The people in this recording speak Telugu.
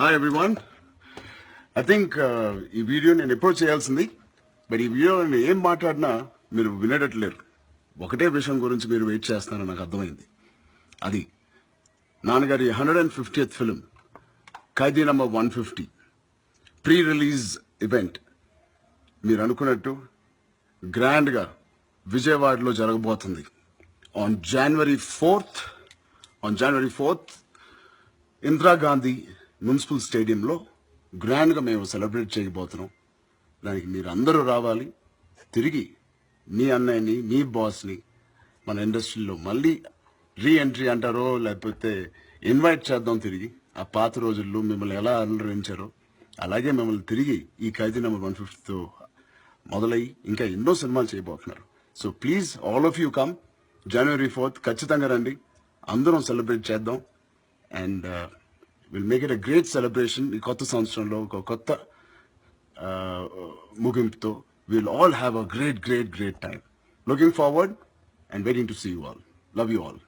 Hi everyone. ఐ థింక్ ఈ వీడియో నేను ఎప్పుడు చేయాల్సింది, బట్ ఈ వీడియో నేను ఏం మాట్లాడినా మీరు వినేటట్లేరు. ఒకటే విషయం గురించి మీరు వెయిట్ చేస్తున్నారని నాకు అర్థమైంది. అది నాన్నగారి 150th ఫిలిం ఖైదీ నంబర్ 150 ప్రీ రిలీజ్ ఈవెంట్ మీరు అనుకున్నట్టు గ్రాండ్గా విజయవాడలో జరగబోతుంది on January 4th Indira Gandhi municipal స్టేడియంలో గ్రాండ్గా మేము సెలబ్రేట్ చేయబోతున్నాం. దానికి మీరు అందరూ రావాలి. తిరిగి మీ అన్నయ్యని, మీ బాస్ని మన ఇండస్ట్రీలో మళ్ళీ రీఎంట్రీ అంటారో లేకపోతే ఇన్వైట్ చేద్దాం. తిరిగి ఆ పాత రోజుల్లో మిమ్మల్ని ఎలా అలరించారో అలాగే మిమ్మల్ని తిరిగి ఈ ఖైదీ నెంబర్ 150తో మొదలై ఇంకా ఎన్నో సినిమాలు చేయబోతున్నారు. So please all of you come. జనవరి 4th ఖచ్చితంగా రండి. అందరం సెలబ్రేట్ చేద్దాం. And will make it a great celebration. ఈ కొత్త సంవత్సరంలో ఒక కొత్త ముగింపుతో will all have a great time. Looking forward and waiting to see you all. Love you all.